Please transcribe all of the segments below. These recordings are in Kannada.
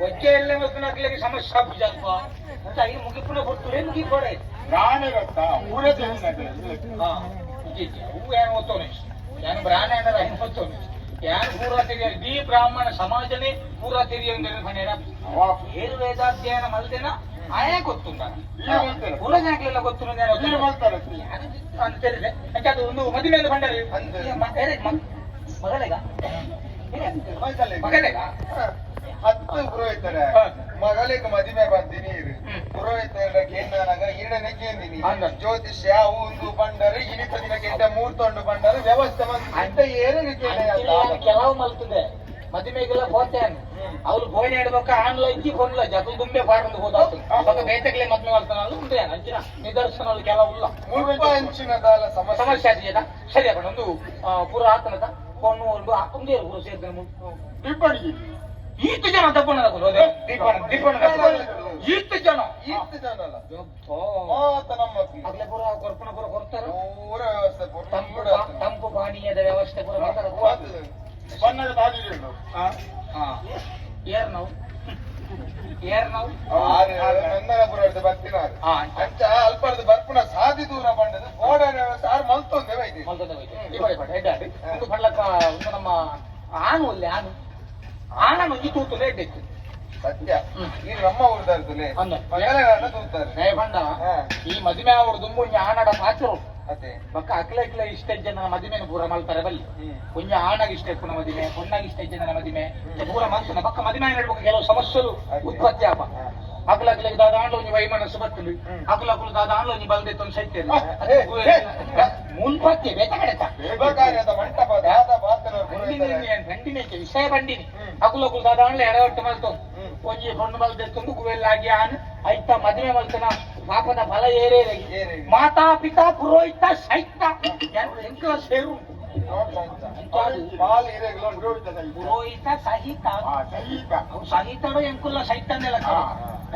వచ్చే వెళ్ళే వస్తున్నట్లకి సమస్య అಲ್ಪ అంటే అవి ముగిపున కొట్టులే ముగిపోడే ರಾಣೆ ಗೊತ್ತಾ ಊರೇ ತಿಳಿಸಿದೆ ಹೂ ಏನು ಓದ್ತವನೆ ಏನು ಬ್ರಾಣ ಏನಾರ ಅನ್ಕೊತವನೆ ಯಾರು ಪೂರ ತಿರಿಯ ಈ ಬ್ರಾಹ್ಮಣ ಸಮಾಜನೇ ಪೂರ ತಿರಿಯ ಏರು ವೇದಾಧ್ಯಯನ ಮಲ್ದೇನ ಆಯಾ ಗೊತ್ತುಂಟ ಪುರಜಾಗಲೆಲ್ಲ ಗೊತ್ತು ಅಂತ ತಿಳಿದೆ ಯಾಕೆ ಅದು ಒಂದು ಮದುವೆ ಬಂಡರೆ ಮಗಳೆಗ ಮಗಳೆಗ 10 ಪುರೋಹಿತರ ಮಗಳಿಗೆ ಮದುವೆ ಬಂದಿನಿ ಪುರೋಹಿತರ ಕೇಂದ್ರನಾಗ ಈಡನೆ ಕೇಂದಿನಿ ಜ್ಯೋತಿಷ್ಯ ಒಂದು ಬಂಡರು ಇನಿತ ದಿನಕ್ಕೆ ಮೂರ್ತೊಂಡು ಬಂಡರು ವ್ಯವಸ್ಥೆ ಅಂತ ಏನು ಕೆಲವು ಮಲ್ತದೆ ಮದುವೆಗೆಲ್ಲ ಹೋಗ್ತೇನೆ ಅವ್ರು ಬೋಯ್ನ ಇಡ್ಬೇಕ ಆನ್ಲ ಇಜ್ಜಿ ಕೊಂಡ್ಲ ಜಗು ದುಂಬೆ ಬಾರಂದು ಹೋದ ಬೇತಕ್ಲೆ ಮದ್ವೆ ಮಾಡ್ತಾನ ಉಂಟೆ ಅಂಚಿನ ನಿದರ್ಶನ ಕೆಲವುಲ್ಲ ಅಂಚಿನದಾಲ ಸಮಸ್ಯೆ ಆಗಿದೆ ಸರಿ ಅಪ್ಪ ಒಂದು ಪುರಾತನದ ಕೊಂಡು ಒಂದು ಒಂದೇ ಪುರ ಸೇರ್ತಾನೆ ಟಿಪ್ಪಣಿಗೆ ಈತ್ತು ಜನ ತಪ್ಪಣ್ಣ ಈತ್ತು ಜನ ಅಗ್ಲೆ ಪುರ ಕೊರ್ಪಣ ಪುರ ಕೊಡ್ತಾರ ತಂಪು ಪಾನೀಯದ ವ್ಯವಸ್ಥೆ ಪುರ ಬಣ್ಣದ ಬಾಗಿಲು ಏರ್ ನಾವು ನಂದನಪುರ ಬರ್ತಿನ ಅಂಚ ಅಲ್ಪರ್ದು ಬರ್ಪುನ ಸಾದಿ ದೂರ ಬಂಡದು ಗೋಡನ ಸಾರು ಮಲ್ತೊಂದೆ ಬೈತಿ ಒಂದು ಪಳ್ಳಕ್ಕ ಒಂದು ನಮ್ಮ ಆನು ಅಲ್ಲಿ ಆನನ್ನು ಈ ತೂತು ಲೇಟ್ ಇತ್ತು ಸತ್ಯ ಈ ನಮ್ಮ ಊರ್ದಾರ್ತಲೆ ತೂತಾರೆ ಬಂಡ ಈ ಮದುವೆ ಅವರು ದುಂಬು ಆನಡ ಪಾಚರು ಅದೇ ಬಕ್ಕ ಅಕ್ಲ ಇಷ್ಟ ಜನ ಮದುವೆನ ಪೂರ ಮಲ್ತಾರೆ ಬಲ್ಲಿ ಕೊಂಚ ಆನಾಗ ಇಷ್ಟ ಪುನ ಮದುವೆ ಹೊನ್ನಾಗ ಇಷ್ಟ ಜನ ಮದುವೆ ಪೂರ ಮಲ್ತಾನೆ ಬಕ್ಕ ಮದುವೆ ನಡ್ಬೇಕು ಕೆಲವು ಸಮಸ್ಯೆಗಳು ಉತ್ಪತ್ತಿ ಆಪ ಅಕ್ಲ ದಾದಾಂಡ್ಲು ಒಂಜಿ ವೈಮನಸ್ಸು ಬರ್ತದೆ ಅಕ್ಲ ದಾದಾಂಡ್ಲು ಒಂಜಿ ಬಲ್ದೈತೆ ಒಂದು ಸೈತೆ ಮುನ್ಪತ್ತಿ ಬೇತಕಡೆತ ಬಂಡಿನಿ ವಿಷಯ ಬಂಡಿನಿ ಅಕುಲ ದಾದಾಂಡ್ಲು ಎಡವಟ್ಟು ಮಲ್ತೊಂದು ಒಂಜಿ ಹೊಣ್ಣು ಬಲ್ದೈತೊಂದು ಗುವೆಲ್ಲಾಗಿ ಆನು ಐತ ಮದುವೆ ಮಲ್ತನ ಪಾಪದ ಫಲ ಏರೇ ಮಾತಾ ಪಿತಾ ಪುರೋಹಿತ ಸಹಿತ ಎಂಕಲ ಸೇರು ಪುರೋಹಿತ ಸಹಿತ ಸಹಿತಡು ಎಂಕುಲ್ಲ ಸಹಿತನೆಲ್ಲ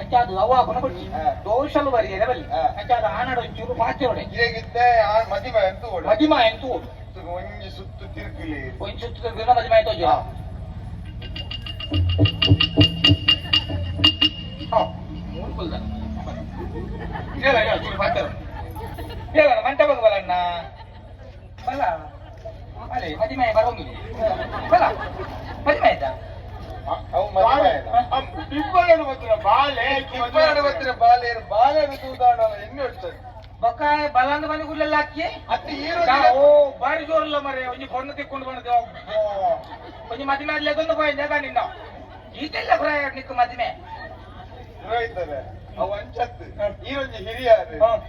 ಅಂಚೆ ಅದು ಅವ ಕೊನಬಿಟ್ಟು ದೋಷಲು ಬರಿಯದೆ ಬಲ್ಲಿ ಅಂಚೆ ಅದು ಆನಡು ಒಂಚೂರು ಪಾತಿರೋಡೆ ಮದಿಮ ಎಂತೂ ಒಂಜಿ ಸುತ್ತು ತಿರುಗಲಿ ಒಂಜಿ ಸುತ್ತು ತಿರುಗಿನ ಮದಿಮ ಆಯ್ತು ಮೂರ್ಕುಲ್ದ ಹೇಳ ಮಂಟಪದ ಬಲಣ್ಣ ಬಲ ಅಲೆ ಮದಿಮೆ ಬರೋಂಗಿಲ್ಲ ಬಲ ಮದಿಮೆ ಆಯ್ತಾ ಬಕ್ಕಾಯ ಬಲಾಂದ ಬಂದು ಗುಡ್ಲೆಲ್ಲ ಹಾಕಿ ಓ ಬಾರಿ ಜೋರಲ್ಲ ಮರೆ ಒಂಜಿ ಕೊಣ್ಣು ತಿಕ್ಕೊಂಡು ಬಂದ ಒಂಜಿ ಮದಿಮೆ ಆದ್ಲೇದೊಂದು ಹೋಯ್ತು ಜಾಗ ನಿಂದ ಈತೆಲ್ಲ ಪ್ರಾಯ ನಿಕ್ಕು ಮದಿಮೆ ಅವು ಅಂಚತ್ತು ಈ ಒಂಜಿ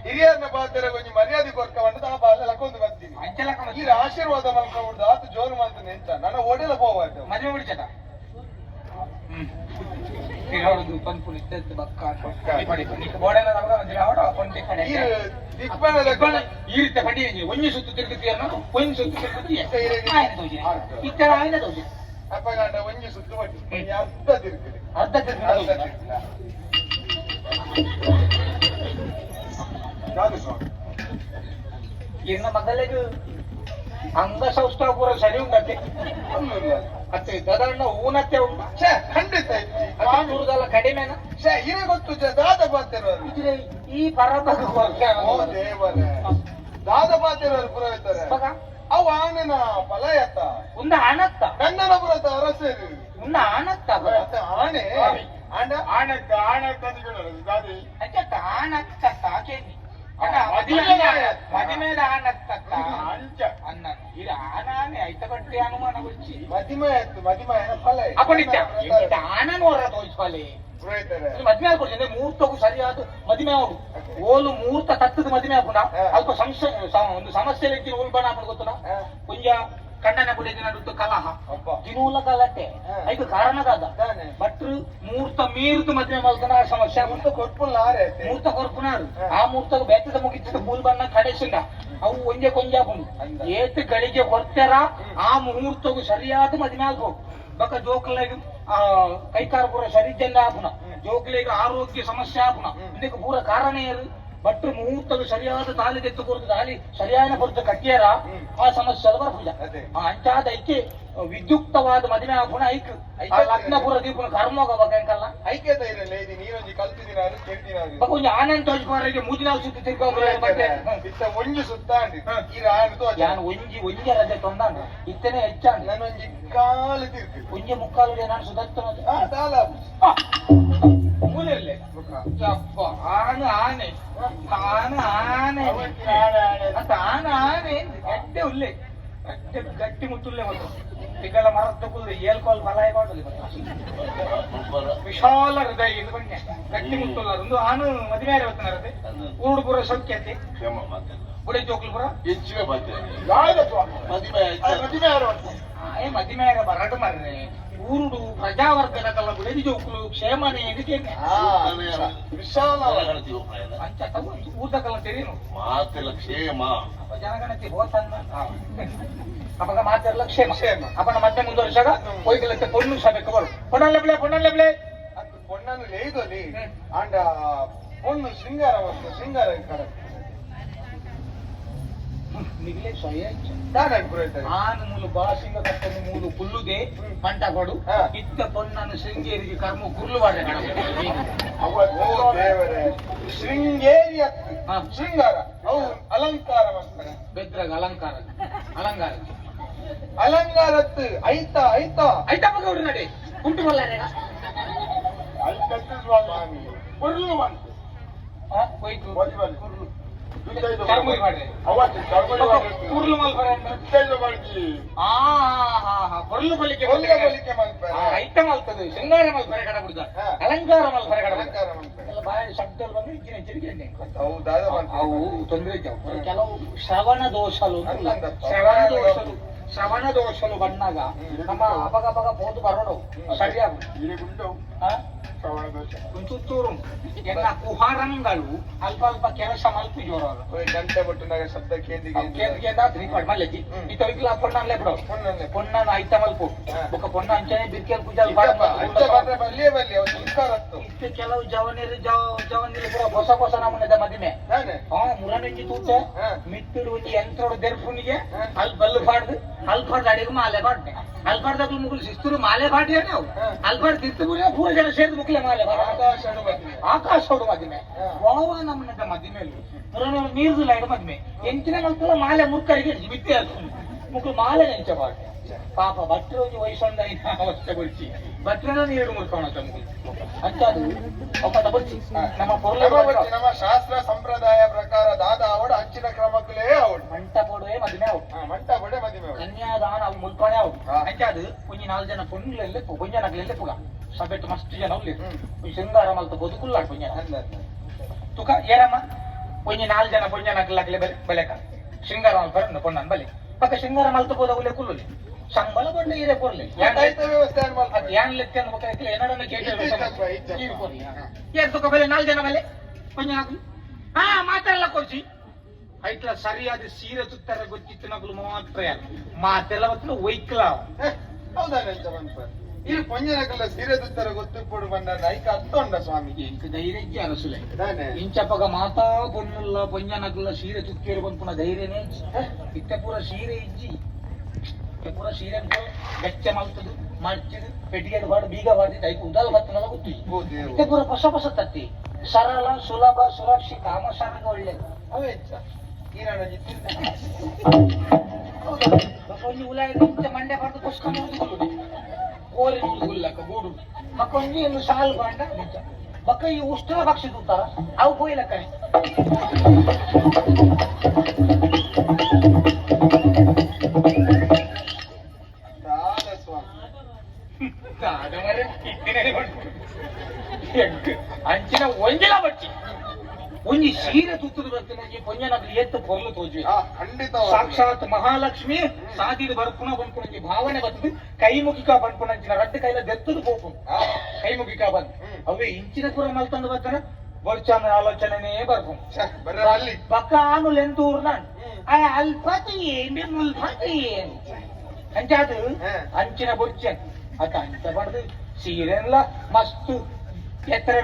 ಹಿರಿಯರ್ನ ಪಾತ್ರ ಒಂಜಿ ಮರ್ಯಾದೆ ಕೊರ್ಕವನ್ನು ಆ ಬಾಲ ಲಕ್ಕೊಂದು ಬರ್ತೀನಿ ಈ ಆಶೀರ್ವಾದ ಮಲ್ಕೊಂಡು ಆತು ಜೋರು ಮಾಡ್ತಾನೆ ಎಂತ ನನ್ನ ಓಡೆಲ್ಲ ಹೋಗ್ಬಾರ್ದು ಮದುವೆ ಬಿಡ್ಚಟ ಈ ರೀತಿ ಪಂಡಿ ಒಂಜಿ ಸುತ್ತು ತಿರುಗುತ್ತೀಯನ್ನ ಒಂಜಿ ಸುತ್ತು ತಿರುಗುತ್ತೀಯ ಇತ್ತರ ಆಯ್ನ ತೋಜಿ ಅಪ್ಪಗಂಡ ಒಂಜಿ ಸುತ್ತು ಬಟ್ಟಿ ಅರ್ಧ ತಿರುಗಿದೆ ಅರ್ಧ ತಿರುಗಿ ಇನ್ನ ಮಗಲಿಗೆ ಅಂಗ ಸೌಷ್ಠವ ಪೂರ ಸರಿ ಉಂಟೆ ಮತ್ತೆ ಸಾಧಾರಣ ಊನತ್ತೆ ಉಂಟು ಖಂಡಿತ ದೂರದಲ್ಲ ಕಡಿಮೆನ ಇರ ಗೊತ್ತು ದಾದ ಪಾತಿರೋರು ಈ ಪರಬಗ ದಾದ ಪಾತಿರೋರು ಪುರೋಹಿತಾರೆ ಅವು ಆನೆನ ಫಲಯತ್ತ ಉಂದ ಆನತ್ತ ಕನ್ನಡ ಪುರದ ಅರಸರು ಉಂದ ಆನತ್ತ ಆನೆ ಆನತ್ತ ಮದಿಮೇದ ಆನತ್ತ ಅನ್ನ ಇದು ಆನಾನೆ ಐತ ಬಟ್ಟೆ ಅನುಮಾನ ಬಿಚ್ಚಿ ಮದಿಮೆ ಫಲ ಆನನು ಹೊರ ತೋರಿಸ್ಪಾಲೆ ಮದ್ಮೆ ಆಗ್ಬಿಡ್ತೀನಿ ಮುಹೂರ್ತಕ್ಕೂ ಸರಿಯಾದ ಮದಿಮೆ ಅವರು ಓಲು ಮುಹೂರ್ತ ತತ್ತದ ಮದಿಮೆ ಹಾಕುಣ ಅಲ್ಪ ಒಂದು ಸಮಸ್ಯೆ ಇರ್ತೀನಿ ಉಲ್ಬಣ ಹಾಕೊಂಡು ಗೊತ್ತುನ ಕೊಂಚ ಕಣ್ಣನ ಬುಡಿದ ನಡುತ್ತು ಕಲಹ ದಿನೂಲ ಗಲಾಟೆ ಐದು ಕಾರಣದಾದ ಭಟ್ರು ಮುಹೂರ್ತ ಮೀರ್ತು ಮದ್ವೆ ಮಲ್ತನ ಸಮಸ್ಯೆ ಮುಹೂರ್ತ ಕೊರ್ಪುನಾರು ಆ ಮುಹೂರ್ತ ಬೆತ್ತದ ಮುಗಿತದ ಮೂಲ್ ಬಣ್ಣ ಕಡೆಸಿಂದ ಅವು ಒಂಜೆ ಕೊಂಜ ಬಂದು ಏತ್ ಗಳಿಗೆ ಕೊಡ್ತಾರ ಆ ಮುಹೂರ್ತಗೂ ಸರಿಯಾದ ಮದ್ವೆ ಆಗ್ಬೇಕು ಬಕ ಜೋಕಲಿಗೆ ಕೈಕಾರ ಪೂರ ಶರೀರ ಆಪುನ ಜೋಕಲಿಗೆ ಆರೋಗ್ಯ ಸಮಸ್ಯೆ ಆಪುನ ಇದಕ್ಕೆ ಪೂರ ಕಾರಣ ಏನು ಭಟ್ರು ಮುಹೂರ್ತಗಳು ಸರಿಯಾದ ತಾಲಿ ತೆತ್ತು ಕೊಡ್ತದೆ ಅಲ್ಲಿ ಸರಿಯಾದ ಕೊಡ್ತ ಕಟ್ಟಿಯಾರ ಆ ಸಮಸ್ಯೆ ಬರಪೂಜ ಅಂಚಾದ ಐಕೆ ವಿದ್ಯುಕ್ತವಾದ ಮದುವೆ ಆಪುಣ ಐಕ್ ಲಗ್ನ ಪೂರ ದೀಪನ ಕರ್ಮೋಗ ಬಗ್ಗಲ್ಲ ಐಕ್ಯತೆ ಇರಲ್ಲ ಇದು ನೀರೊಂಜಿ ಕಲ್ತಿದಿನಾರು ಕೇಳ್ತಿನಾರು ಕೊಂಚ ಆನಂದ್ ತೋರಿಸ್ಬಾರಿಗೆ ಮೂಜಿನಾಲ್ ಸುತ್ತಿ ತಿರ್ಗೋಗ್ರೆ ಮತ್ತೆ ಇತ್ತ ಒಂಜಿ ಸುತ್ತಾಂಡಿ ಈ ರಾಣದು ನಾನು ಒಂಜಿ ರಜೆ ತೊಂದಾಂಡು ಇತ್ತನೆ ಹೆಚ್ಚಾಂಡು ನಾನೊಂಜಿ ಕಾಲು ತಿರ್ತಿ ಒಂಜಿ ಮುಕ್ಕಾಲು ನಾನು ಸುದತ್ತ ದಾಲ ಮೂಲೆಯಲ್ಲೇ ಆನೆ ಆನೆ ಗಟ್ಟೆ ಉಲ್ಲೆ ಗಟ್ಟಿ ಮುತ್ತುಲ್ಲೆ ಮತ್ತು ಈಗೆಲ್ಲ ಮರದ ತಗೊಳ್ಳಿ ಏಲ್ಕೋಲ್ ಬಲಾಯ ಮಾಡೋದು ವಿಶಾಲ ಹೃದಯ ಇದು ಬನ್ನಿ ಗಟ್ಟಿ ಮುತ್ತುಲ್ಲ ಒಂದು ಆನು ಮದುವೆ ಬರ್ತನಾರದೆ ಊರುಡು ಪುರ ಸೌಖ್ಯತೆ ಬುಡೆ ಜೋಕ್ಲು ಪುರ ಮದುವೆ ಬರಡು ಮರ್ರೆ ಊರುಡು ಪ್ರಜಾವರ್ಗದ ಬುಡೆದಿ ಜೋಕ್ಲು ಕ್ಷೇಮನೆ ಎದಕ್ಕೆ ಊರ್ದಕಲ್ಲ ತೆರೀನು ಕ್ಷೇಮ ಜನಗಣತಿ ಹೋತನ್ನ ಅಪಗ ಮಾತೆಲ್ಲ ಕ್ಷೇಮ ಅಪನ ಮತ್ತೆ ಮುಂದುವರಿಸಾಗ ಹೋಯ್ಕಲತ್ತೆ ಪೊಣ್ಣು ಸಬೇಕು ಬರು ಪೊಣ್ಣಲ್ಲೆ ಅದು ಪೊಣ್ಣನ್ನು ಲೇಯ್ದಲ್ಲಿ ಅಂಡ ಪೊಣ್ಣು ಶೃಂಗಾರ ಕಡೆ ನಿಗಲೇ ಸ್ವಯ ನಾನು ಆನು ಮೂಲು ಬಾಸಿಂಗ ಕಟ್ಟನ್ನು ಮೂಲು ಪುಲ್ಲುದೆ ಮಂಟ ಕೊಡು ಇತ್ತ ಪೊಣ್ಣನ್ನು ಶೃಂಗೇರಿಗೆ ಕರ್ಮ ಕುರ್ಲು ಬಾರೆ ದೇವರೇ ಶೃಂಗೇರಿ ಶೃಂಗಾರ ಅವು ಅಲಂಕಾರ ಮಾಡ್ತಾರೆ ಬೆದ್ರಾಗ ಅಲಂಕಾರತ್ತು ಐತಾ ಮಗ ನಡೆ ಉಂಟು ಬಲ್ಲಾರೆ ಸ್ವಾಮಿ ಕುರ್ಲು ಬಂತು ಹೋಯ್ತು ಕುರ್ಲು పొరలు పలికే ఐటమ్ అవుతుంది శృంగార మల్పరే కడ ಬಿಡುದ ಅಲಂಕಾರ ಮಲ್ಪರೆ ಕಡ ಎಲ್ಲ ಬಾಯಿ ಶಬ್ದಗಳು ಬಂದು ಇಚ್ಚಿನ ಎಚ್ಚರಿಕೆ ಅವು ತೊಂದರೆ ಇದ್ದಾವೆ ಕೆಲವು ಶ್ರವಣ ದೋಷಲು ಬಂದಾಗ ನಮ್ಮ ಅಪಗ ಪೋದು ಬರೋಡು ಸರಿಯಾಗ ಚೂರು ಎಲ್ಲ ಕುಹಾರಂಗಳು ಅಲ್ಪ ಕೆಲಸ ಮಲ್ಪಿ ಜೋರವರು ಗಂಟೆ ಬಿಟ್ಟು ಶಬ್ದ ಮಲ್ಲೆಜಿ ಇತ್ತ ಪೊಣ್ಣಲ್ಲೇ ಬಿಡೋ ಪೊಣ್ಣನ ಐತ ಮಲ್ಪು ఒక పొన్న అంచనే బిర్కెల్ పూజలు ಇತ್ತು ಕೆಲವು ಜವನಿರು ಕೂಡ ಹೊಸ ನಮ್ಮನೆ ಮದಿಮೆ ಮುರ నుంచి ತೂತೆ ಮಿತ್ತುಡು ಒಂಜಿ ಯಂತ್ರೋಡು ದೆರ್ಫುನಿಗೆ ಅಲ್ಲಿ ಬಲ್ಲು ಪಾಡ್ದು ಅಡಿಗೆ ಮಾಲೆ ಪಾಡ್ನೆ ಅಲ್ಪಾಡ್ದಾಗ ಮುಗುಲು ಶಿಸ್ತರು ಮಾಲೆ ಪಾಟಿ ನಾವು ಅಲ್ಪಾಡ್ ತಿರ್ತು ಪೂರ ಜನ ಸೇರಿದು ಮುಕ್ಲೆ ಮಾಲೆ ಆಕಾಶೋಡು ಮದಿಮೆ ಗೋವ ನಮ್ಮನೆ ಮದಿಮೆಲು ಮುರ ನೀರ್ದು ಲೈಡ್ ಮದಿಮೆ ಎಂಚಿನ ಮಲ್ಪುಲ ಮಾಲೆ ಮುಕ್ಕರಿಗೆ ಬಿತ್ತೆ ಮುಕ್ಳು ಮಾಲೆ ನೆಂಚಬಾರ್ದು ಪಾಪ ಭಟ್ರು ಒಂದು ವಯಸ್ಸೊಂದ ಅವಸ್ಥೆ ಬರ್ಚಿ ಭಟ್ರನ ನೀರು ಮುರ್ಕೋಣ ಅಂಚದು ಒಪ್ಪದ ಬರ್ಚಿ ನಮ್ಮ ನಮ್ಮ ಶಾಸ್ತ್ರ ಸಂಪ್ರದಾಯ ಪ್ರಕಾರ ದಾದ ಅವಡು ಹಂಚಿನ ಕ್ರಮಕ್ಕಲೇ ಅವಡು ಮಂಟಪೋಡೆ ಮದುವೆ ಅವಡು ಮಂಟಪೋಡೆ ಮದುವೆ ಕನ್ಯಾದಾನ ಅವು ಮುಲ್ಪಣೆ ಅವಡು ಅಂಚದು ಒಂಜಿ 4 ಜನ ಪೊಣ್ಣುಲೆಲ್ಲೆ ಪೊಂಜನಕ್ಲೆಲ್ಲೆ ಪುಗ ಸಭೆಟ್ಟು ಮಸ್ತ್ ಜನ ಉಲ್ಲಿ ಶೃಂಗಾರ ಮಲ್ತ ಬದುಕುಲ್ಲಾಡ್ ಪೊಂಜನ ತುಕ ಏರಮ್ಮ ಒಂಜಿ 4 ಜನ ಪೊಂಜನಕ್ಲಕ್ಲೆ ಬೆಲೆಕ ಶೃಂಗಾರ ಮಲ್ಪರ ಪೊಣ್ಣನ್ ಬಲೆ ಪಕ್ಕ ಶೃಂಗಾರ ಮಲ್ತ ಹೋದ ಉಲ್ಲೆ ಕುಲ್ಲುಲಿ ಸಂಬಳ ಬಂಡ ಇರೇ ಕೊರ್ಲಿ ಏನ್ ಲೆಕ್ಕ ಅನ್ಬೇಕಾಯ್ತು ಏನಾಡನ್ನ ಕೇಳ್ತುಕ ಬೆಲೆ 4 ಜನ ಮೇಲೆ ಕೊಂಚ ಹಾಕಲಿ ಮಾತೆಲ್ಲ ಕೊಡ್ಸಿ ಐಟ್ಲ ಸರಿಯಾದ ಸೀರೆ ತುತ್ತಾರೆ ಗೊತ್ತಿತ್ತು ನಗಲು ಮಾತ್ರ ಮಾತೆಲ್ಲ ಹೊತ್ತು ಒಯ್ಕಲ ಹೌದಾ ಇಲ್ಲಿ ಪೊಂಜನಕಲ್ಲ ಸೀರೆ ತುತ್ತರ ಗೊತ್ತಿಪ್ಪಡು ಬಂದ ಐಕ ಅತ್ತೊಂಡ ಸ್ವಾಮಿಗೆ ಇಂಕ ಧೈರ್ಯ ಅರಸುಲೆ ಇಂಚಪಗ ಮಾತಾ ಪೊನ್ನುಲ್ಲ ಪೊಂಜನಕಲ್ಲ ಸೀರೆ ತುತ್ತಿಯರು ಬಂದ್ಪುಣ ಧೈರ್ಯನೇ ಇತ್ತ ಪೂರ ಸೀರೆ ಇಜ್ಜಿ ಪೂರ ಸೀರೆ ಬೆಚ್ಚ ಮಲ್ತದು ಮರ್ಚಿದು ಪೆಟ್ಟಿಗೆ ಬಾಡು ಬೀಗ ಬಾಡಿದ್ದು ಐಕು ಉದಾಲ ಬತ್ತನಲ್ಲ ಗೊತ್ತು ಪೂರ ಹೊಸ ತತ್ತಿ ಸರಳ ಸುಲಭ ಸುರಕ್ಷಿತ ಆಮಸಾನಿಗೆ ಒಳ್ಳೇದು ಅವೇ ಈರಾಣ ಒಂಜಿ ಉಲಾಯ ಮಂಡ್ಯ ಬಾರ್ದು ಪುಸ್ತಕ ಕೋರಿ ಗುಲ್ಲಕ ಗೂಡು ಮಕ್ಕೊಂಜಿ ಒಂದು ಸಾಲು ಬಾಂಡ ನಿಜ ಬಕ್ಕ ಈ ಉಷ್ಟ್ರ ಭಕ್ಷಿ ತೂತಾರ ಅವು ಹೋಯ್ಲಕ್ಕ ಅಂಚಿನ ಒಂಜಿಲ ಬಚ್ಚಿ ಒಂಜಿ ಸೀರೆ ತುತ್ತದು ಬರ್ತೀನಿ ಪೊಂಜನಗಲಿ ಎತ್ತು ಪೊರ್ಲು ತೋಜಿ ಸಾಕ್ಷಾತ್ ಮಹಾಲಕ್ಷ್ಮಿ ಸಾದಿದು ಬರ್ಪುಣ ಬಂದ್ಕೊಂಡಿ ಭಾವನೆ ಬರ್ತದೆ ಕೈ ಮುಗಿಕ ಬಂದ್ಕೊಂಡಂಚಿನ ರಡ್ಡ ಕೈಲ ದೆತ್ತದು ಹೋಗು ಕೈ ಮುಗಿಕ ಬಂದ್ ಅವೇ ಇಂಚಿನ ಪುರ ಮಲ್ತಂದು ಬರ್ತಾನ ಬರ್ಚಾನ ಆಲೋಚನೆನೇ ಬರ್ಪು ಅಲ್ಲಿ ಪಕ್ಕ ಆನು ಲೆಂತೂರ್ ನಾನ್ ಅಲ್ಪತಿ ಏನು ಮುಲ್ಪತಿ ಏನು ಅಂಚಾದು ಅಂಚಿನ ಬೊರ್ಚನ್ ಅದ ಅಂಚ ಬಡ್ದು ಸೀರೆ ಎಲ್ಲ ಮಸ್ತ್ ಎತ್ತರ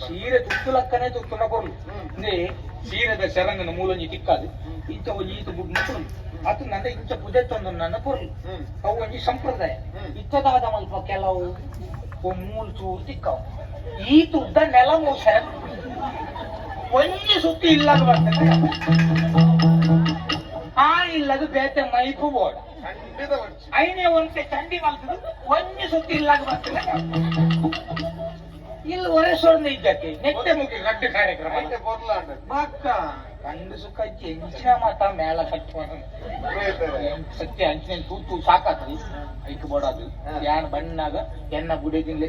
ಸೀರೆ ತುತ್ತು ಲಕ್ಕನೆ ತುತ್ತುನ ಕೊರ್ಲು ಅಂದ್ರೆ ಸೀರೆದ ಸೆರಂಗನ ಮೂಲೊಂಜಿ ತಿಕ್ಕಾದು ಇಂಚ ಒಂಜಿ ಈತ ಬುಡ್ ಮಕ್ಕಳು ಅದು ನನ್ನ ಇಂಚ ಬುದೆತ್ತೊಂದು ನನ್ನ ಪೊರ್ಲು ಅವು ಒಂಜಿ ಸಂಪ್ರದಾಯ ಇತ್ತದಾದ ಮಲ್ಪ ಕೆಲವು ಮೂಲು ಚೂರು ತಿಕ್ಕವು ಈತ ಉದ್ದ ನೆಲ ಮೂಸರ ಒಂಜಿ ಸುತ್ತಿ ಇಲ್ಲದ ಬರ್ತದೆ ಆ ಇಲ್ಲದು ಬೇತೆ ಮೈಪು ಬೋಡ ಐನೇ ಒಂಟೆ ಚಂಡಿ ಮಲ್ತದು ಒಂಜಿ ಸುತ್ತಿ ಇಲ್ಲದ ಬರ್ತದೆ ಇಲ್ಲಿ ಒರೆಸೋರ್ನ ಇದ್ದಕ್ಕೆ ನೆಟ್ಟೆ ಮುಗಿ ಗಡ್ಡೆ ಕಾರ್ಯಕ್ರಮ ಅಕ್ಕ ಕಂಡು ಸುಖ ಹೆಂಚಿನ ಮಾತ ಮೇಳ ಕಟ್ಟುವ ಸತ್ಯ ಹಂಚಿನ ತೂತು ಸಾಕಾತದು ಐಕ್ ಬೋಡದು ಯಾನ್ ಬಣ್ಣಾಗ ಎನ್ನ ಬುಡೆ ತಿನ್ಲೆ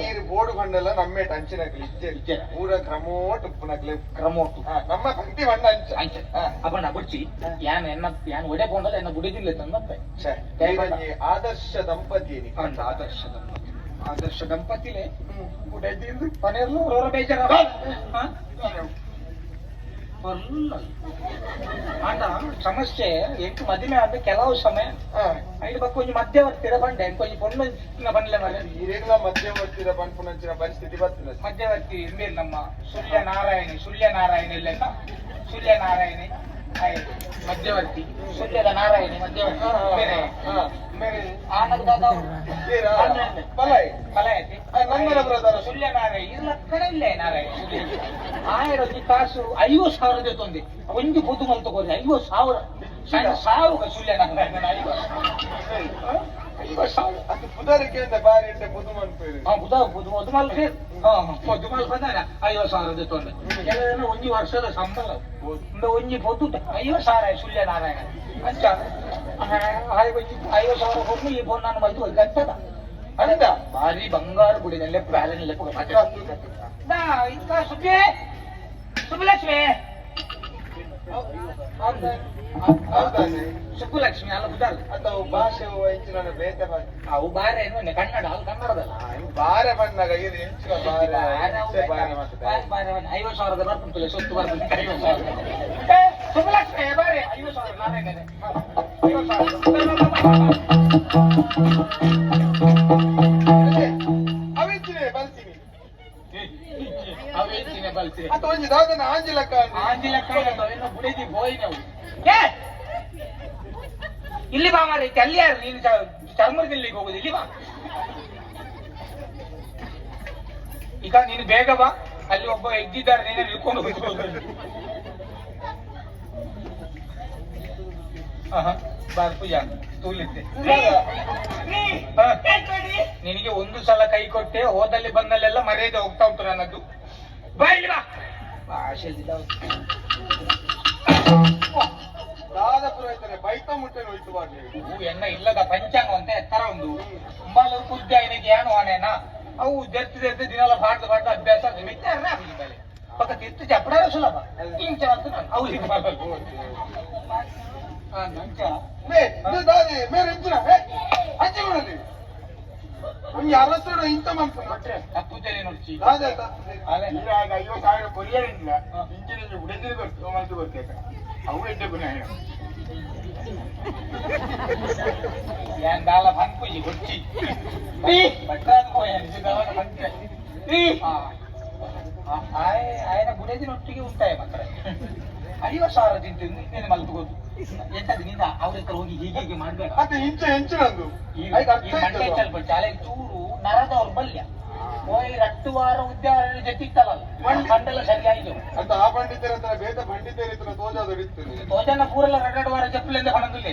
ಈ ಬೋರ್ಡ್ ಬಂಡೆಲ್ಲ ನಮ್ಮೆ ಅಂಚಿನಕ್ಲಿ ಇಚ್ಚೆ ಪೂರ ಕ್ರಮೋಟ್ ಉಪ್ಪುನಕ್ಲೆ ಕ್ರಮೋಟು ನಮ್ಮ ಭಕ್ತಿ ಬಣ್ಣ ಅಂಚ ಅಂಚ ಅಪ್ಪಣ್ಣ ಬಿಡ್ಸಿ ಯಾನ್ ಒಡೆ ಕೊಂಡಲ್ಲ ಎನ್ನ ಬುಡೆ ತಿನ್ಲೆ ತಂದಪ್ಪ ಆದರ್ಶ ದಂಪತಿ ಆದರ್ಶ ದಂಪತಿಲೆ ಬುಡೆ ತಿಂದು ಮನೆಯಲ್ಲೂ ಅವರ ಬೇಜಾರ ಅಂಡ ಸಮಸ್ಯೆ ಎಂಟು ಮದುವೆ ಆದ ಕೆಲವು ಸಮಯ ಐದು ಬಕ್ಕ ಒಂಜಿ ಮಧ್ಯವರ್ತಿರ ಬಂಡೆ ಕೊಂಚ ಪೊಣ್ಣ ಬಂಡ್ಲೆ ಮನೆ ಈರೆಲ್ಲ ಮಧ್ಯವರ್ತಿರ ಪಂಪುನಂಚಿನ ಪರಿಸ್ಥಿತಿ ಬರ್ತದೆ ಮಧ್ಯವರ್ತಿ ಎಂಬೇ ನಮ್ಮ ಸೂರ್ಯನಾರಾಯಣ ಇಲ್ಲೆಲ್ಲ ಸೂರ್ಯನಾರಾಯಣಿ ಮಧ್ಯವರ್ತಿ ಸೂರ್ಯದ ನಾರಾಯಣಿ ಮಧ್ಯವರ್ತಿ ಬೇರೆ ಸೂರ್ಯನಾರಾಯಣ ಇಲ್ಲ ಕಡೆ ಇಲ್ಲೇ ನಾರಾಯಣ ಆಯಿರೊಂದು ಕಾಸು 50,000 ತೊಂದೆ ಒಂದು ಪುದು ಮಲ್ ತಗೋರಿ 50,000 ಸಾವು ಸೂರ್ಯನಾರಾಯಣ 50,000 ಅದು ಪುದರಿಕೆಯಿಂದ ಬಾರಿ ಇಟ್ಟೆ ಪುದು ಮನ್ಪೇರಿ ಪುದುಮಲ್ ಬಂದ 50,000 ತೊಂದೆ ಕೆಲವೆಲ್ಲ ಒಂಜಿ ವರ್ಷದ ಸಂಬಳ ಒಂಜಿ ಪೊದ್ದು 50,000 ಸೂರ್ಯನಾರಾಯಣ ಅಂಚ 50,000 ಕೊಟ್ಟು ಈ ಫೋನ್ ನಾನು ಮೈದು ಗಂಟದ ಅಂದ ಭಾರಿ ಬಂಗಾರು ಗುಡಿನ ಲೆಪ್ಪ ಅಲ್ಲಿನ ಲೆಪ್ಪ ಸುಬ್ಬಲಕ್ಷ್ಮಿ ಸುಬ್ಬಲಕ್ಷ್ಮಿ ಅಲ್ಲ ಬುದ್ಧಲ್ಲ ಅಥವಾ ಭಾಷೆ ಹೆಚ್ಚಿನ ಬೇತೆ ಅವು ಬಾರೆ ಏನು ಕನ್ನಡ ಅದು ಕನ್ನಡದಲ್ಲ ಬಾರೆ ಬಂದಾಗ ಇದು ಹೆಚ್ಚಿನ ಬಾರೆ 50,000 ಬರ್ತಂತಲ್ಲ ಸೊತ್ತು ಬರ್ತದೆ 50,000 ಸುಬ್ಬಲಕ್ಷ್ಮಿ ಬಾರೆ 50,000 ನಾರಾಯಣ ಬಲ್ತೀನಿ ಅದು ಒಂದು ದಾದನ ಆಂಜಿಲಕ್ಕ ಬುಡೇದಿ ಬೋಯ್ ನಾವು ಇಲ್ಲಿ ಬಾ ಮಾರ ಅಲ್ಲಿ ಯಾರು ನೀನು ಚರ್ಮರ್ಗಿಲ್ಲಿಗೆ ಹೋಗುದು ಇಲ್ಲಿ ಬಾ ಈಗ ನೀನು ಬೇಗ ಬಾ ಅಲ್ಲಿ ಒಬ್ಬ ಎದ್ದಿದ್ದಾರೆ ನೀನು ಇಳ್ಕೊಂಡು ಹೋಗ್ಬೋದು ಬಾರ್ ಪೂಜಾ ತೂಲಿದ್ದೆ ನಿನಗೆ ಒಂದು ಸಲ ಕೈ ಕೊಟ್ಟೆ ಹೋದಲ್ಲಿ ಬಂದಲ್ಲೆಲ್ಲ ಮರ್ಯಾದೆ ಹೋಗ್ತಾ ಉಂಟು ನನ್ನದು ಬಾ ಇಲ್ಲಿ ಬಾ ಭಾಷೆ ದಾದ ಪುರೋಹಿತರೆ ಬೈತ ಮುಟ್ಟೆ ಹೋಯ್ತು ಬಾರ್ಲಿ ಎನ್ನ ಇಲ್ಲದ ಪಂಚಾಂಗ ಅಂತ ಎತ್ತರ ಒಂದು ತುಂಬಾ ಕುದ್ದ ಏನಕ್ಕೆ ಏನು ಆನೇನ ಅವು ಜರ್ತಿ ದಿನಲ್ಲ ಪಾಡ್ದು ಅಭ್ಯಾಸ ಮಿತ್ತಾರ ಪಕ್ಕ ತಿತ್ತು ಚಪ್ಪಡ ಸುಲಭ ಇಂಚ ಅಂತ ಅವ್ರಿಗೆ ನಂಚ ಮೇರೆ ಇಂಚಿನ ಹಂಚಿಗಳಲ್ಲಿ ನಮ್ಗೆ ಅರಸರು ಇಂತ ಮಂತ್ರ ತಪ್ಪುತ್ತೇನೆ ನೋಡ್ಚಿ 50,000 ಕೊರಿಯರಿಂದ ಇಂಚಿನ ಉಡೆದಿರು ಬರ್ತು ಮಂತು ಬರ್ತೇವೆ ಅವು ಎಡ್ಡೆ ಪುನಃ ಏನ್ ದಾಲ ಬಂದ್ಪುಜಿ ಗೊಚ್ಚಿ ಬಟ್ಟಾದ ಹೋಯ್ ಅನಿಸಿದವಾಗ ಬಂದ್ರೆ ఆయన ಬುಡೇದಿನೊಟ್ಟಿಗೆ ಉಂಟಾಯ ಮಾತ್ರ 50,000 ತಿಂತೀನಿ ನೀನು ಮಲ್ತುಕೋದು ಎಂತದ್ದು ನಿಂದ ಅವ್ರ ಹತ್ರ ಹೋಗಿ ಹೀಗೆ ಮಾಡ್ಬೇಡ ಮತ್ತೆ ಇಂಚಿನಂದು ಶಾಲೆ ಚೂರು ನರದವ್ರ ಬಲ್ಯ ಹೋಗಿ 2 ವಾರ ಉದ್ಯಾನ ಜೊತಿತ್ತಲ್ಲ ಮಂಡಲ ಸರಿಯಾಯಿತು ಅಂತ ಆ ಪಂಡಿತರ ಹತ್ರ ಬೇದ ಪಂಡಿತರ ಹತ್ರ ತೋಜಾದೊಡಿರ್ತದೆ ತೋಜನ ಪೂರೆಲ್ಲ 2 ವಾರ ಚಪ್ಪಲಿಂದ ಹಣದಿಲ್ಲ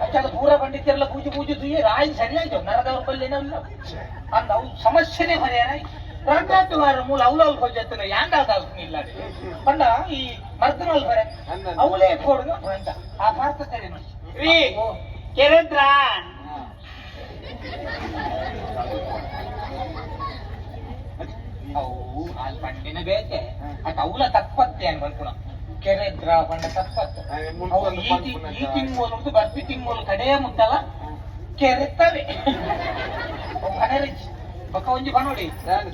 ಅಚ್ಚದ ಪೂರ ಪಂಡಿತರೆಲ್ಲ ಪೂಜೆ ರಾಯಿ ಸರಿಯಾಯ್ತು ನರದವ್ರ ಬಲ್ಯನೇ ಇಲ್ಲ ಅಂದ ಅವು ಸಮಸ್ಯೆನೇ ಪರಿಹಾರ 2 ವಾರ ಮೂಲ ಅವಲವಲ್ ಹೋಗ್ತಾನೆ ಯಾಂದಾದ ಇಲ್ಲ ಪಂಡ ಈ ಮರ್ದನಲ್ ಬರೆ ಅವಲೇ ಕೊಡುಗ ಅಂತ ಆ ಮಾಡ್ತಾರೆ ರೀ ಕೆರೆದ್ರ ಅವು ಅಲ್ಲಿ ಪಂಡಿನ ಬೇಕೆ ಅದು ಅವಲ ತಪ್ಪತ್ತೆ ಅನ್ಕೊಂಡ ಕೆರೆದ್ರ ಪಂಡ ತಪ್ಪತ್ತೆ ಈ ತಿಂಗಳು ಬರ್ಪಿ ತಿಂಗಳು ಕಡೆ ಮುಟ್ಟಲ್ಲ ಕೆರೆತ್ತವೆ ಪಕ್ಕ ಒಂಜಿ ಬನೋಡಿ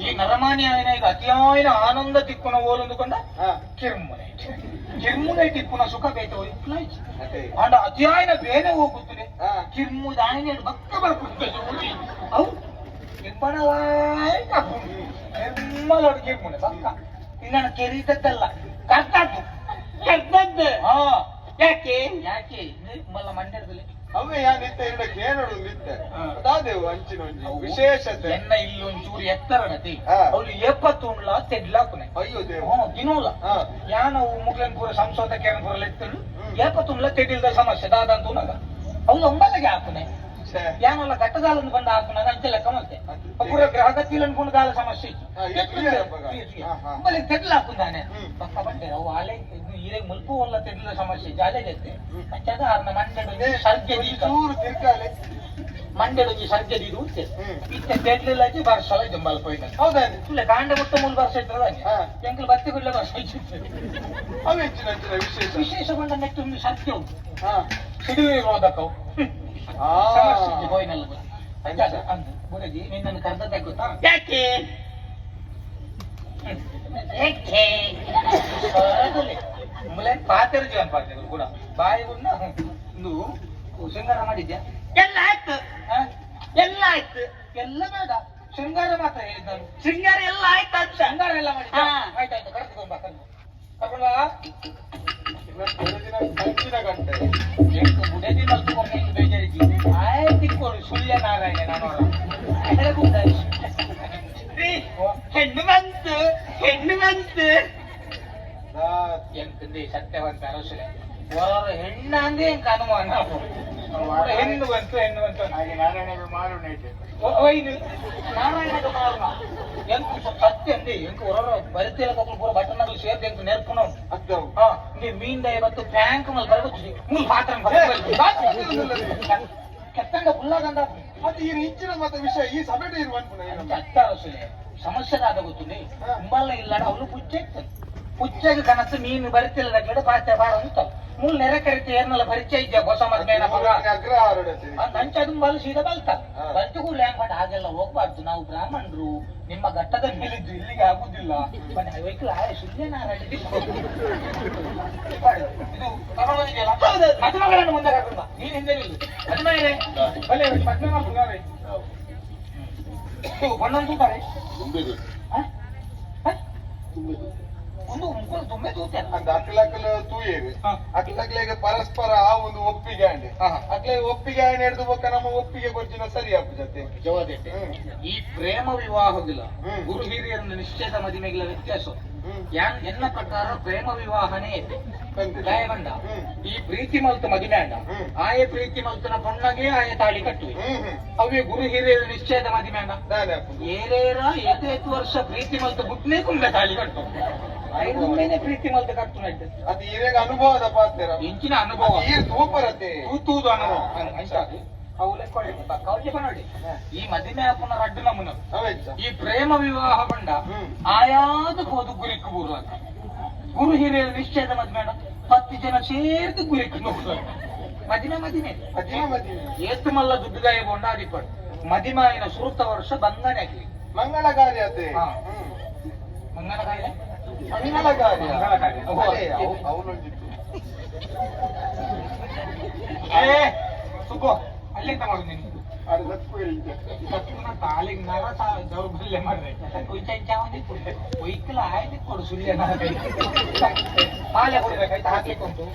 ಈ ನರಮಾನ್ಯ ಈಗ ಅತಿಯಾಯಿನ ಆನಂದ ತಿಕ್ಕುನ ಓಲೊಂದುಕೊಂಡ ಕಿರ್ಮುನೆ ತಿಕ್ಕುನ ಸುಖ ಬೇಯ್ತು ಅಂಡ ಅತಿಯಾಯಿನ ಬೇನೆ ಹೋಗುತ್ತದೆ ಕಿರ್ಮುದ ಆಯ್ನೆ ಬಕ್ಕ ಬರ್ಕೊಡ್ತದೆ ಅವು ನಿರ್ಮಲವಾಯ್ ನಿರ್ಮಲೋಡು ಕಿರ್ಮುನೆ ಬಕ್ಕ ನಿನ್ನ ಕೆರೀತದ್ದಲ್ಲ, ಕರ್ತದ್ದು. ಹಾ ಯಾಕೆ ಯಾಕೆ ಮಲ್ಲ ಮಂಡ್ಯದಲ್ಲಿ ಅವೇ ಯಾ ನಿತ್ತ ಎರಡು ಕೇನೋಡು ನಿತ್ತ ಅದಾದೆವು ಅಂಚಿನ ಒಂಜಿ ವಿಶೇಷತೆ ಎನ್ನ ಇಲ್ಲೊಂಚೂರು ಎತ್ತರನತಿ ಹಾ. ಅವಳು 70 ಉಂಡ್ಲ ತೆಡ್ಲಾಕುನೆ ಅಯ್ಯೋ ದೇವ ದಿನೋಲ ಹಾ. ಯಾನವು ಮುಗ್ಲನ್ ಪೂರ ಸಂಶೋಧ ಕೇರನ್ ಪೂರ ಲೆತ್ತಳು 70 ಉಂಡ್ಲ ತೆಡಿಲ್ದ ಸಮಸ್ಯೆ ದಾದಂತ ಉನಗ ಅವಳು ಒಂಬಲ್ಲಿಗೆ ಹಾಕುನೆ ಯಾನಲ್ಲ ಗಟ್ಟದಾಲನ್ನು ಬಂದ ಹಾಕುನ ಅಂಚೆಲ್ಲ ಕಮಲ್ತೆ ಪೂರ ಗ್ರಹಗತಿಲ್ ಅನ್ಕೊಂಡು ಗಾಲ ಸಮಸ್ಯೆ ಒಂಬಲ್ಲಿಗೆ ತೆಡ್ಲ ಹಾಕುಂದಾನೆ ಪಕ್ಕ ಬಂದೆ ಅವು ಆಲೆ ಈರೆ ಮುಲ್ಪ ಒಲ್ಲ ತೆಡ್ಲ ಸಮಸ್ಯೆ ಜಾಲೆಗೈತೆ ಅಂಚದ ಆರ್ನ ಮಂಡ್ಯದ ಸರ್ಗೆ ಚೂರು ತಿರ್ಕಾಲೆ ಮಂಡ್ಯದೊಂಜಿ ಸರ್ಜರಿ ಇದು ಉಂಟೆ ಇತ್ತೆ ತೆಡ್ಲಿಲ್ಲಜಿ ಬರ್ಸಲ ಜಂಬಲ್ ಪೋಯ್ನ ಹೌದಾ ಇಲ್ಲ ಕಾಂಡ ಮುಟ್ಟ ಮೂಲ ಬರ್ಸ ಇರ್ತದ ಎಂಕಲ್ ಬತ್ತಿ ಬಿಡ್ಲ ಬರ್ಸ ಅವು ಹೆಚ್ಚಿನ ವಿಶೇಷ ವಿಶೇಷಗೊಂಡ ನೆಟ್ಟು ಸತ್ಯ ಉಂಟು ಹಾ ಸಿಡಿವೆ ರೋಧಕವು ಸಮಸ್ಯೆ ಹೋಯ್ನಲ್ಲ ಬುಡಗಿ ನಿನ್ನನ್ನು ಕರ್ದದ್ದೆ ಗೊತ್ತಾ ಯಾಕೆ ಪಾತ್ರ ಜೀವನ ಪಾತ್ರ ಕೂಡ ಬಾಯಿ ಗುಂಡ ಒಂದು ಶೃಂಗಾರ ಮಾಡಿದ್ಯಾ ಎಲ್ಲ ಆಯ್ತು ಎಲ್ಲ ಆಯ್ತು ಎಲ್ಲ ಬೇಡ ಶೃಂಗಾರ ಮಾತ್ರ ಹೇಳಿದ್ ನಾನು ಶೃಂಗಾರ ಎಲ್ಲ ಆಯ್ತು ಅದು ಶೃಂಗಾರ ಎಲ್ಲ ಮಾಡಿದ್ಯಾ ಆಯ್ತಾಯ್ತು ಕರ್ಕೊಂಡು ಬಾ ಕರ್ಕೊಂಡು ಕಂಚಿನ ಗಂಟೆ ಎಂಟು ಬುಡದಿ ಮಲ್ಕೊಂಡು ಬೇಜಾರಿದ್ದಿ ಆಯ್ತಿಕ್ಕೋಡು ಸುಳ್ಯ ನಾರಾಯಣ ನೋಡ ಹೆಣ್ಣು ಬಂತು ಎಂತಂದಿ ಸತ್ಯವಂತ ಅರಸಲೆ ಹೊರ ಹೆಣ್ಣ ಅಂದ್ರೆ ಎಂಕ ಅನುಮಾನ ಹೆಣ್ಣು ಬಂತು ಹಾಗೆ ನಾರಾಯಣಗೆ ಮಾರು ನೈತೆ ಒಯ್ದು ನಾರಾಯಣದ ಮಾರುನ ಎಂಕು ಸತ್ಯ ಅಂದಿ ಎಂಕು ಹೊರ ಬರಿತಿಲ್ಲ ಮಕ್ಕಳು ಪೂರ ಬಟನ್ಗಳು ಸೇರ್ದು ಎಂಕು ನೆರ್ಪುಣ ಅದ್ದವು ಹಾ ನೀ ಮೀನ್ ಇವತ್ತು ಬ್ಯಾಂಕ್ ಮೇಲೆ ಬರಬಹುದು ಮೂಲ ಪಾತ್ರ ಕೆತ್ತಂಗ ಫುಲ್ಲಾಗಂದ ಅದು ಈ ಹೆಚ್ಚಿನ ಮತ್ತೆ ವಿಷಯ ಈ ಸಭೆ ಅತ್ತ ಅರಸಲೆ ಸಮಸ್ಯೆದಾದ ಗೊತ್ತುಂಡಿ ಕುಂಬಲ್ಲ ಇಲ್ಲಾಡ ಅವಳು ಪುಚ್ಚೆ ಇರ್ತದೆ ಪುಚ್ಚೆಗೆ ಕನಸು ನೀನು ಬರಿತಿಲ್ಲ ಕಡೆ ಪಾತ್ಯ ಬಾಳ ಅಂತ ಮೂಲ ನೆರೆ ಕರಿತೆ ಏರ್ನಲ್ಲ ಪರಿಚಯ ಇದ್ಯಾ ಹೊಸ ಮದ್ಮೇನ ಮಗ ನಂಚದು ಬಲ್ ಸೀದಾ ಬಲ್ತ ಬಲ್ತು ಕೂಡ ಹೆಂಗ್ ಹಾಗೆಲ್ಲ ಹೋಗ್ಬಾರ್ದು ನಾವು ಬ್ರಾಹ್ಮಣರು ನಿಮ್ಮ ಘಟ್ಟದ ಮೇಲಿದ್ದು ಇಲ್ಲಿಗೆ ಆಗುದಿಲ್ಲ ವೆಹಿಕಲ್ ಸುಳ್ಯ ನಾರಾಯಣ ಮದುಮಗಳನ್ನು ಮುಂದೆ ಹಾಕೊಂಡ ನೀನ್ ಹಿಂದೆ ನಿಲ್ಲು ಮದುಮೈರೆ ಬಲೆ ಮದ್ಮೆ ಮಾಡ್ತಾರೆ ಒಂದೊಂದು ತೂತಾರೆ ಒಂದು ಮುಕ್ಕಲು ತುಂಬೆ ತೂತಾರೆ ಅಂದ ಅಕ್ಲಕ್ಕಲು ತೂಯೇರು ಅಕ್ಲಕ್ಲೆಗೆ ಪರಸ್ಪರ ಒಂದು ಒಪ್ಪಿಗೆ ಅಂಡಿ ಅಕ್ಲೆ ಒಪ್ಪಿಗೆ ಆಣೆ ಹಿಡಿದು ಬೊಕ್ಕ ನಮ್ಮ ಒಪ್ಪಿಗೆ ಕೊರ್ಚಿನ ಸರಿ ಆಪು ಜೊತೆ ಜವಾದೇಟೆ ಈ ಪ್ರೇಮ ವಿವಾಹವಿಲ್ಲ ಗುರು ಹಿರಿಯರನ್ನು ನಿಶ್ಚಯದ ಮದುವೆಗಳ ವ್ಯತ್ಯಾಸ ಎನ್ನ ಪ್ರಕಾರ ಪ್ರೇಮ ವಿವಾಹನೇ ಇದೆ ದಯಗಂಡ ಈ ಪ್ರೀತಿ ಮಲ್ತು ಮದುವೆ ಅಂಡ ಆಯ ಪ್ರೀತಿ ಮಲ್ತನ ಪೊಣ್ಣಗೆ ಆಯ ತಾಳಿ ಕಟ್ಟುವೆ ಅವೇ ಗುರು ಹಿರಿಯರ ನಿಶ್ಚಯದ ಮದುವೆ ಅಂಡ ಏರೇರ ಏತೇತು ವರ್ಷ ಪ್ರೀತಿ ಮಲ್ತು ಬುಟ್ನೇ ಕುಂಬೆ ತಾಳಿ ಕಟ್ಟು ಐದೊಮ್ಮೆನೆ ಪ್ರೀತಿ ಮಲ್ತು ಕಟ್ಟು ನಡ್ಡೆ ಅದು ಈರೇಗ ಅನುಭವದ ಪಾತ್ರ ಇಂಚಿನ ಅನುಭವ ತೂಪರತೆ ತೂತೂದು ಅನುಭವ ಅಂತಾದು ನೋಡಿ ಈ ಮದುವೆ ಹಾಪುನ ರಡ್ಡು ನಮೂನ ಈ ಪ್ರೇಮ ವಿವಾಹ ಬಂಡ ಆಯಾದ ಹೋದು ಗುರಿಕ್ ಬೂರು ಅಂತ ಗುರು ಹಿರಿಯರ ನಿಶ್ಚಯದ ಮದುವೆ 10 ಜನ ಸೇರ್ದು ಗುರಿಕ್ ಮದಿಮೆ ಏತು ಮಲ್ಲ ದುಡ್ಡುಗಾಯ ಬೋಂಡ ಅದಿಪಡು ಮದಿಮಾಯಿನ ಸೂರ್ತ ವರ್ಷ ಬಂಗನೆ ಆಗ್ಲಿ ಮಂಗಳ ಕಾರ್ಯ ಮಂಗನ ಕಾರ್ಯ ಸುಬ್ಬು ಅಲ್ಲಿಂದ ಮಾಡು ನೀನು ತಾಳಿಗೆ ನರ ದೌರ್ಬಲ್ಯ ಮಾಡ್ರೆ ಒಯ್ಕಲ ಆಯ್ತು ಕೊಡು ಸುಳ್ಯ ಹಾಲೆ ಕೊಡ್ಬೇಕಾಯ್ತು ಹಾಕ್ಲಿಕ್ಕೆ ಉಂಟು